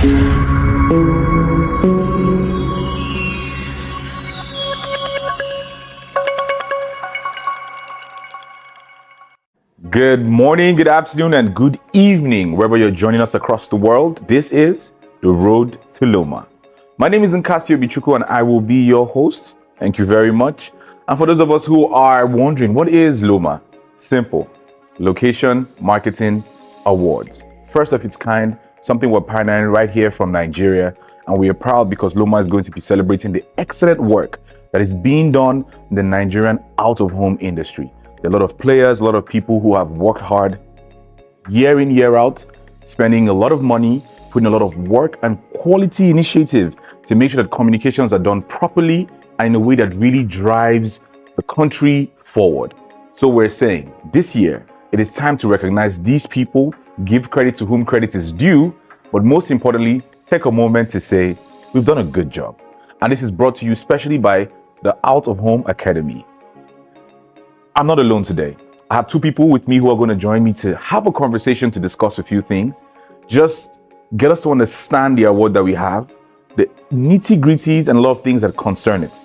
Good morning, good afternoon, and good evening, wherever you're joining us across the world. This is The Road to Loma. My name is Nkasiobi, Chukwu, and I will be your host. Thank you very much. And for those of us who are wondering, what is Loma? Simple. Location Marketing Awards. First of its kind, something we're pioneering right here from Nigeria. And we are proud because Loma is going to be celebrating the excellent work that is being done in the Nigerian out-of-home industry. There are a lot of players, a lot of people who have worked hard year in, year out, spending a lot of money, putting a lot of work and quality initiative to make sure that communications are done properly and in a way that really drives the country forward. So we're saying this year, it is time to recognize these people, give credit to whom credit is due, but most importantly, take a moment to say, we've done a good job. And this is brought to you especially by the Out of Home Academy. I'm not alone today. I have two people with me who are going to join me to have a conversation to discuss a few things. Just get us to understand the award that we have, the nitty-gritties and a lot of things that concern it.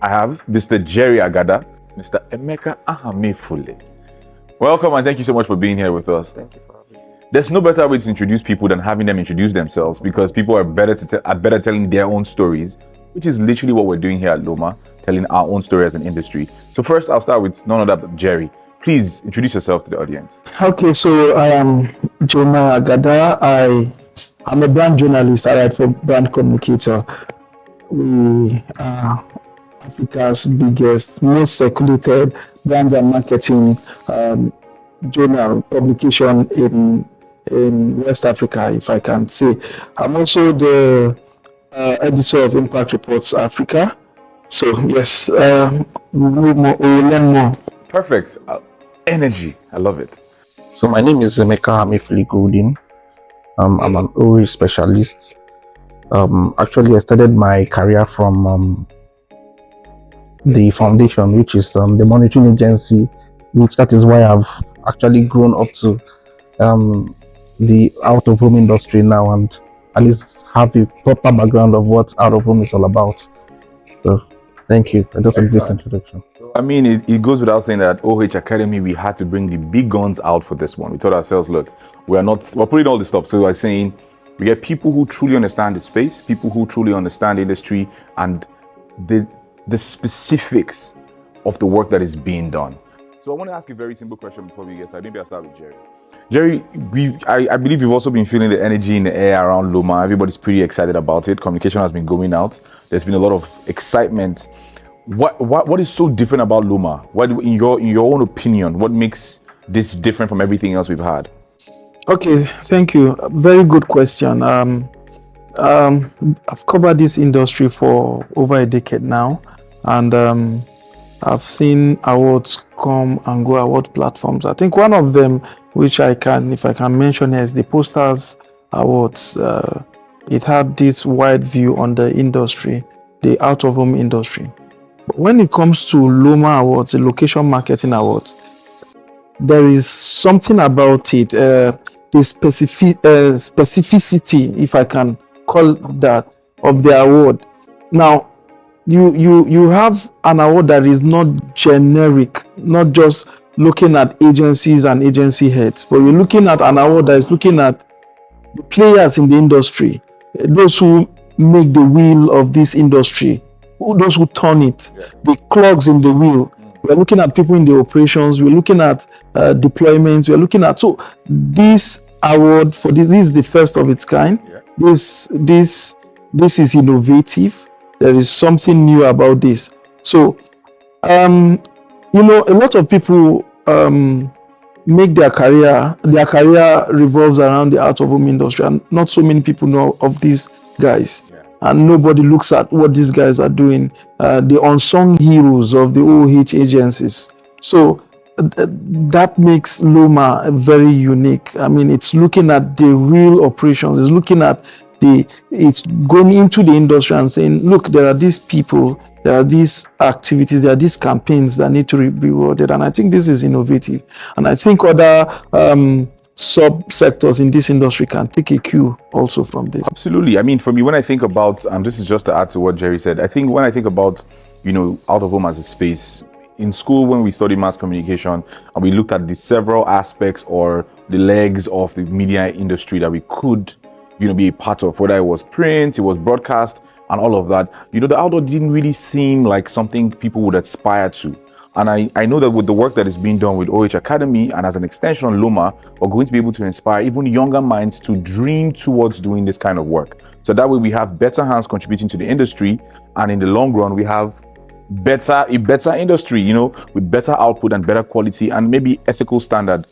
I have Mr. Jerry Agada, Mr. Emeka Ahamefula. Welcome and thank you so much for being here with us. Thank you for having me. There's no better way to introduce people than having them introduce themselves because people are better telling their own stories, which is literally what we're doing here at Loma, telling our own story as an industry. So first, I'll start with none other but Jerry. Please introduce yourself to the audience. Okay, so I am Jonah Agada. I'm a brand journalist. I write for Brand Communicator. We are Africa's biggest, most circulated brand and marketing journal publication in West Africa, if I can say. I'm also the editor of Impact Reports Africa. So yes, we'll learn more. Perfect. Energy. I love it. So my name is Emeka Ahamefula. I'm an OE specialist. Actually, I started my career from the foundation, which is the monitoring agency, which that is why I've actually grown up to the out-of-home industry now, and at least have a proper background of what out-of-home is all about. So thank you. That's a brief introduction. I mean, it goes without saying that at OH Academy, we had to bring the big guns out for this one. We told ourselves, look, we're putting all this stuff. So we're saying we get people who truly understand the space, people who truly understand the industry and the specifics of the work that is being done. So I want to ask a very simple question before we get started. Maybe I'll start with Jerry. Jerry, I believe you've also been feeling the energy in the air around Loma. Everybody's pretty excited about it. Communication has been going out. There's been a lot of excitement. What is so different about Loma? What, in your own opinion, what makes this different from everything else we've had? Okay, thank you. Very good question. I've covered this industry for over a decade now, and I've seen awards come and go, award platforms. I think one of them, which if I can mention, is the Posters Awards. It had this wide view on the industry, the out-of-home industry. But when it comes to Loma Awards, the Location Marketing Awards, there is something about it, the specificity, if I can call that, of the award. Now, you have an award that is not generic, not just looking at agencies and agency heads, but you're looking at an award that is looking at the players in the industry, those who make the wheel of this industry, those who turn it, the clogs in the wheel. We're looking at people in the operations, we're looking at deployments, we're looking at, so this award for this is the first of its kind. This is innovative. There is something new about this. So a lot of people make their career revolves around the out-of-home industry, and not so many people know of these guys. And nobody looks at what these guys are doing, the unsung heroes of the OOH agencies. So that makes Loma very unique. I mean, it's looking at the real operations. It's looking at it's going into the industry and saying, look, there are these people, there are these activities, there are these campaigns that need to be rewarded. And I think this is innovative. And I think other sub-sectors in this industry can take a cue also from this. Absolutely. I mean, for me, when I think about, this is just to add to what Jerry said, I think when I think about, out of home as a space, in school, when we studied mass communication and we looked at the several aspects or the legs of the media industry that we could, be a part of, whether it was print, it was broadcast, and all of that, the outdoor didn't really seem like something people would aspire to. And I know that with the work that is being done with OH Academy and as an extension on Loma, we're going to be able to inspire even younger minds to dream towards doing this kind of work. So that way we have better hands contributing to the industry, and in the long run, we have a better industry, with better output and better quality and maybe ethical standard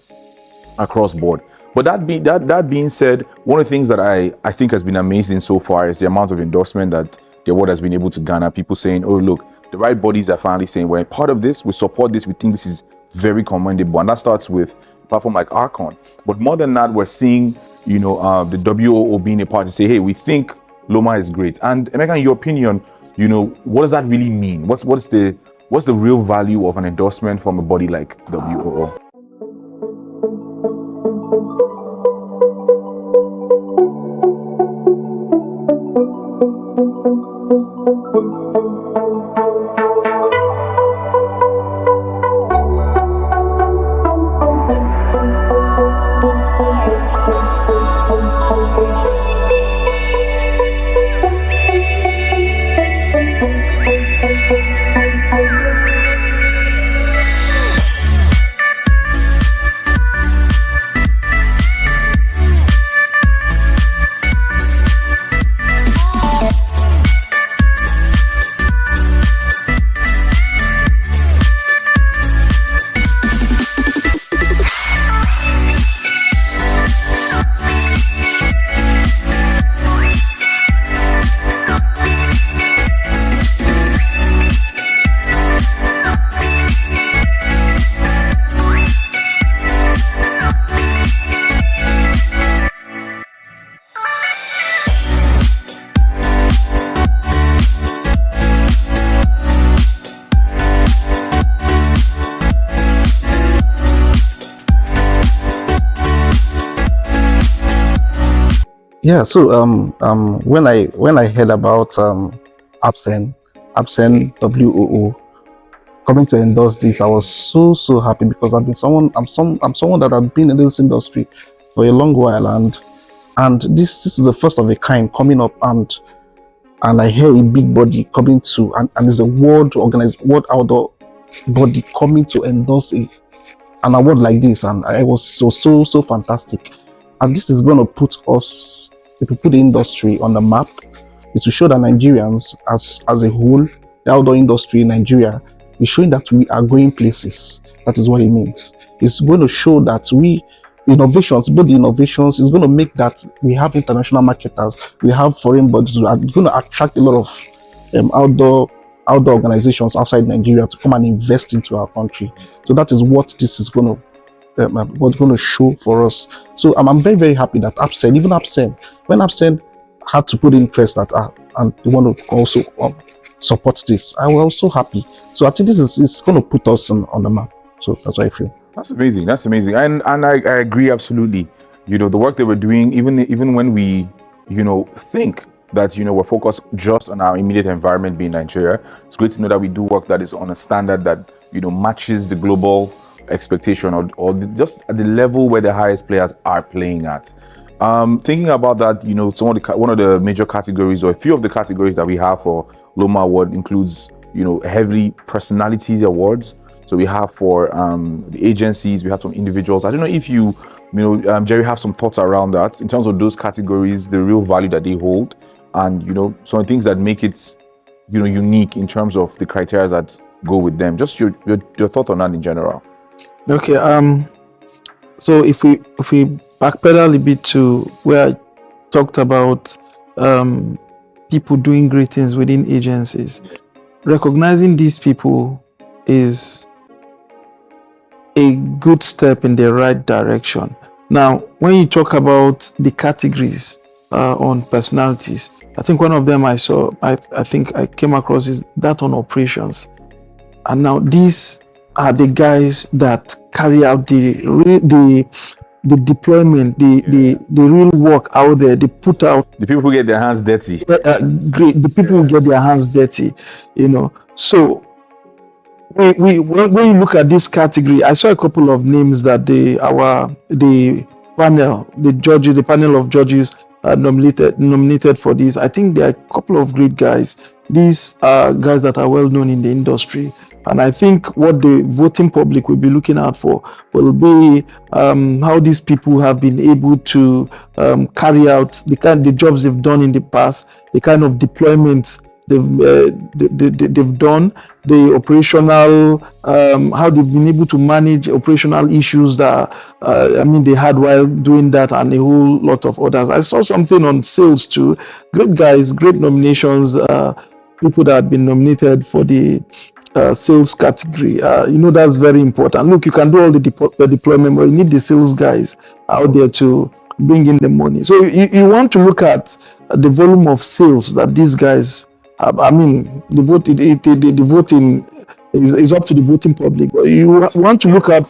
across board. But that being said, one of the things that I think has been amazing so far is the amount of endorsement that the award has been able to garner. People saying, oh, look, the right bodies are finally saying, we're part of this, we support this, we think this is very commendable. And that starts with a platform like Archon. But more than that, we're seeing, the WOO being a part to say, hey, we think Loma is great. And Emeka, in your opinion, what does that really mean? What's the real value of an endorsement from a body like WOO? Yeah, so when I heard about Absen WOO coming to endorse this, I was so happy, because I'm someone that have been in this industry for a long while, and this is the first of a kind coming up, and I hear a big body coming to, and it's a world outdoor body coming to endorse an award like this, and I was so fantastic. And this is going to put the industry on the map. It will show that Nigerians as a whole, the outdoor industry in Nigeria, is showing that we are going places. That is what it means. It's going to show that both the innovations, is going to make that we have international marketers, we have foreign bodies who are going to attract a lot of outdoor organizations outside Nigeria to come and invest into our country. So that is what this is going to show for us. So I'm very, very happy that when Absen had to put interest that and they want to also support this, I was also happy. So I think this is going to put us on the map. So that's what I feel. That's amazing. And I agree absolutely. The work that we're doing, even when we think that we're focused just on our immediate environment being Nigeria, it's great to know that we do work that is on a standard that matches the global expectation or just at the level where the highest players are playing at. Thinking about that, one of the major categories, or a few of the categories that we have for Loma Award includes heavily personalities awards. So we have for the agencies, we have some individuals. I don't know if you Jerry, have some thoughts around that in terms of those categories, the real value that they hold, and some things that make it unique in terms of the criteria that go with them. Just your thought on that in general. Okay. So if we backpedal a bit to where I talked about people doing great things within agencies, recognizing these people is a good step in the right direction. Now, when you talk about the categories on personalities, I think one of them I saw, I think I came across, is that on operations. And now these are the guys that carry out the the deployment, the real work out there, they put out. The people who get their hands dirty. Great. The people who get their hands dirty, So when you look at this category, I saw a couple of names that the panel of judges nominated for this. I think there are a couple of great guys. These are guys that are well known in the industry, and I think what the voting public will be looking out for will be how these people have been able to carry out the jobs they've done in the past, the kind of deployments they've done, the operational, how they've been able to manage operational issues that they had while doing that, and a whole lot of others. I saw something on sales too. Great guys, great nominations, people that had been nominated for the sales category. That's very important. Look, you can do all the deployment, but you need the sales guys out there to bring in the money. So you want to look at the volume of sales that these guys have. The voting is up to the voting public. But you want to look at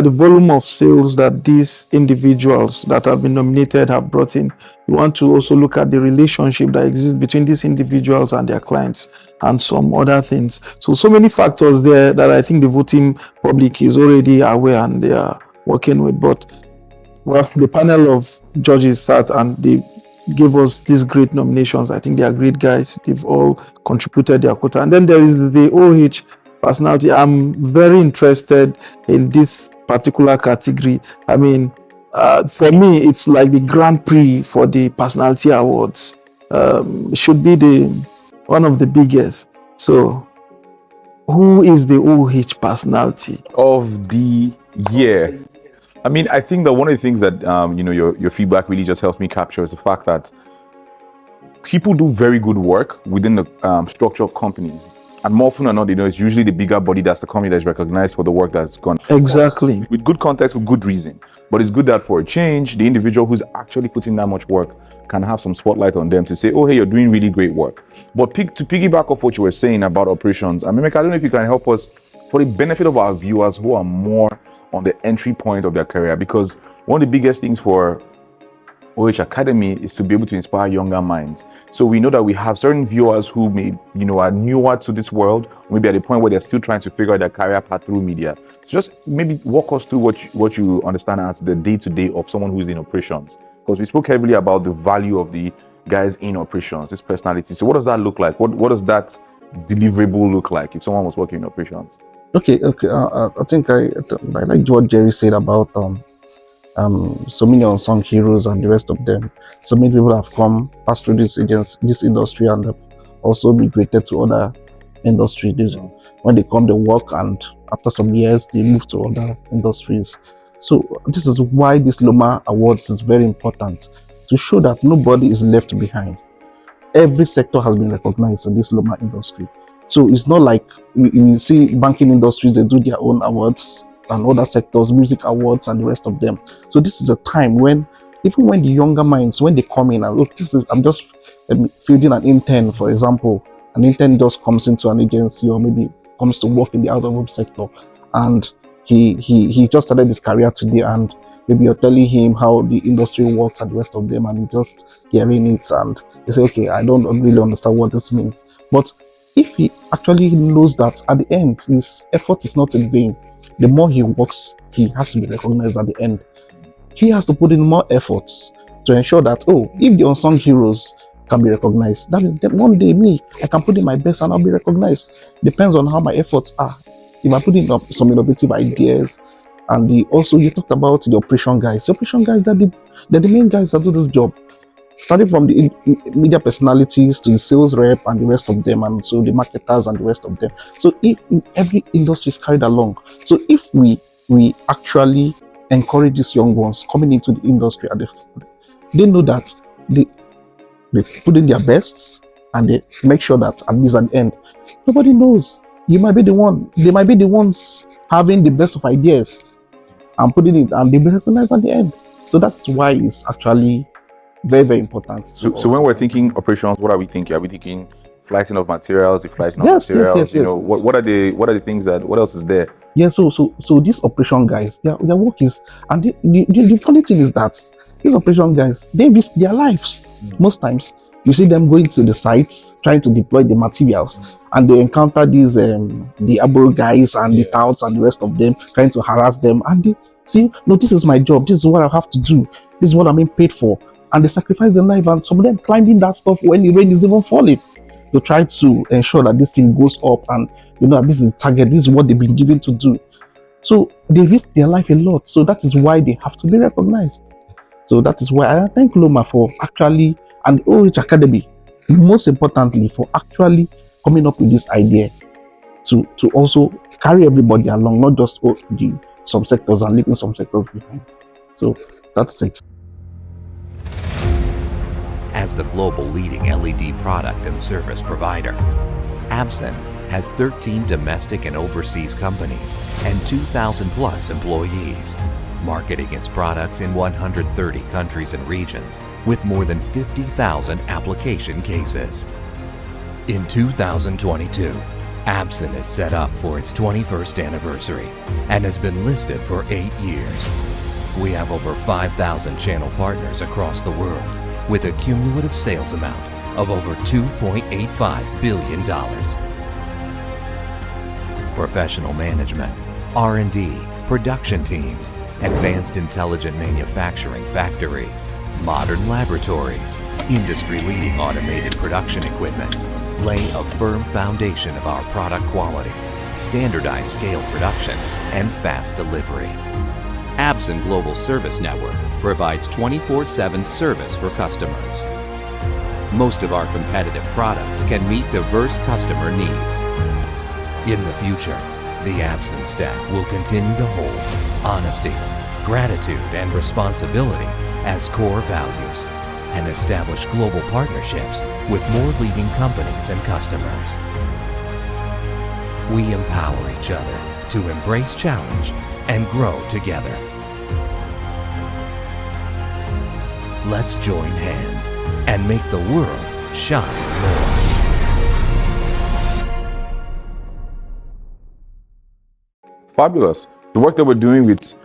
the volume of sales that these individuals that have been nominated have brought in. You want to also look at the relationship that exists between these individuals and their clients and some other things. So many factors there that I think the voting public is already aware and they are working with. But the panel of judges sat and they gave us these great nominations. I think they are great guys. They've all contributed their quota. And then there is the OH personality. I'm very interested in this particular category. For me, it's like the Grand Prix for the personality awards. Should be one of the biggest. So, who is the OH personality of the year? I think that one of the things that your feedback really just helps me capture is the fact that people do very good work within the structure of companies. And more often than not, it's usually the bigger body that's the company that's recognized for the work that's gone. Exactly. With good context, with good reason. But it's good that for a change, the individual who's actually putting that much work can have some spotlight on them to say, oh, hey, you're doing really great work. But to piggyback off what you were saying about operations, Emeka, I don't know if you can help us for the benefit of our viewers who are more on the entry point of their career, because one of the biggest things for OH Academy is to be able to inspire younger minds. So we know that we have certain viewers who may, are newer to this world, maybe at the point where they're still trying to figure out their career path through media. So just maybe walk us through what you understand as the day-to-day of someone who's in operations. Because we spoke heavily about the value of the guys in operations, this personality. So what does that look like? What does that deliverable look like if someone was working in operations? Okay. I think I like what Jerry said about so many unsung heroes and the rest of them. So many people have passed through this industry and have also migrated to other industries. When they come, they work, and after some years, they move to other industries. So this is why this Loma Awards is very important, to show that nobody is left behind. Every sector has been recognized in this Loma industry. So it's not like we see banking industries, they do their own awards, and other sectors, music awards and the rest of them. So this is a time when, even when the younger minds, when they come in and look, I'm just fielding an intern, for example. An intern just comes into an agency or maybe comes to work in the out-of-home sector, and he just started his career today, and maybe you're telling him how the industry works and the rest of them, and he just hearing it and they say, okay, I don't really understand what this means. But if he actually knows that at the end, his effort is not in vain, the more he works, he has to be recognized at the end. He has to put in more efforts to ensure that, if the unsung heroes can be recognized, that one day I can put in my best and I'll be recognized. Depends on how my efforts are. If I put in some innovative ideas, and you talked about the operation guys. The operation guys, they're the main guys that do this job. Starting from the media personalities to the sales rep and the rest of them, and so the marketers and the rest of them. So if every industry is carried along, so if we actually encourage these young ones coming into the industry, they know that they put in their best and they make sure that at least at the end, nobody knows. They might be the ones having the best of ideas and putting it, and they'll be recognized at the end. So that's why it's actually very, very important. So when we're thinking operations, what are we thinking? Are we thinking flighting of materials, the flighting of materials? Yes. What are the things what else is there? Yeah, so these operation guys, their work is, and the funny thing is that these operation guys, they risk their lives. Most times you see them going to the sites trying to deploy the materials, and they encounter these the Aboro guys and the touts and the rest of them trying to harass them, and they see, no, this is my job, this is what I have to do, this is what I'm being paid for, and they sacrifice their life, and some of them climbing that stuff when the rain is even falling to try to ensure that this thing goes up, and this is target, this is what they've been given to do. So they risk their life a lot. So that is why they have to be recognized. So that is why I thank Loma for actually, and OH Academy, most importantly, for actually coming up with this idea to also carry everybody along, not just the some sectors and leaving some sectors behind. So that's it. As the global leading LED product and service provider, Absen has 13 domestic and overseas companies and 2,000 plus employees, marketing its products in 130 countries and regions with more than 50,000 application cases. In 2022, Absen is set up for its 21st anniversary and has been listed for 8 years. We have over 5,000 channel partners across the world with a cumulative sales amount of over $2.85 billion. Professional management, R&D, production teams, advanced intelligent manufacturing factories, modern laboratories, industry-leading automated production equipment lay a firm foundation of our product quality, standardized scale production, and fast delivery. Absen Global Service Network provides 24/7 service for customers. Most of our competitive products can meet diverse customer needs. In the future, the Absen staff will continue to hold honesty, gratitude, and responsibility as core values and establish global partnerships with more leading companies and customers. We empower each other to embrace challenge and grow together. Let's join hands and make the world shine more. Fabulous. The work that we're doing with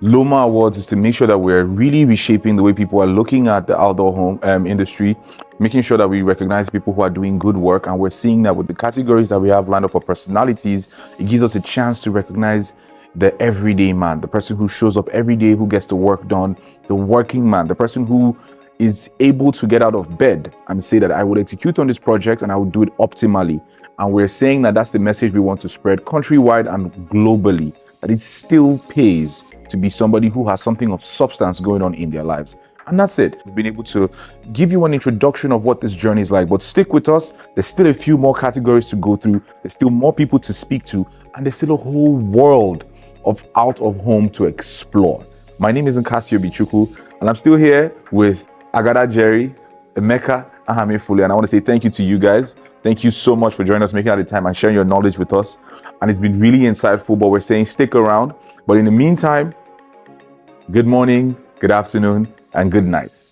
Loma Awards is to make sure that we're really reshaping the way people are looking at the outdoor home industry, making sure that we recognize people who are doing good work. And we're seeing that with the categories that we have lined up for personalities, it gives us a chance to recognize the everyday man, the person who shows up every day, who gets the work done, the working man, the person who is able to get out of bed and say that I will execute on this project and I will do it optimally. And we're saying that that's the message we want to spread countrywide and globally, that it still pays to be somebody who has something of substance going on in their lives. And that's it. We've been able to give you an introduction of what this journey is like, but stick with us. There's still a few more categories to go through. There's still more people to speak to, and there's still a whole world of out of home to explore. My name is Nkasiobi Chukwu, and I'm still here with Agada Jerry, Emeka, Ahamefula, and I want to say thank you to you guys. Thank you so much for joining us, making out the time and sharing your knowledge with us. And it's been really insightful, but we're saying stick around. But in the meantime, good morning, good afternoon, and good night.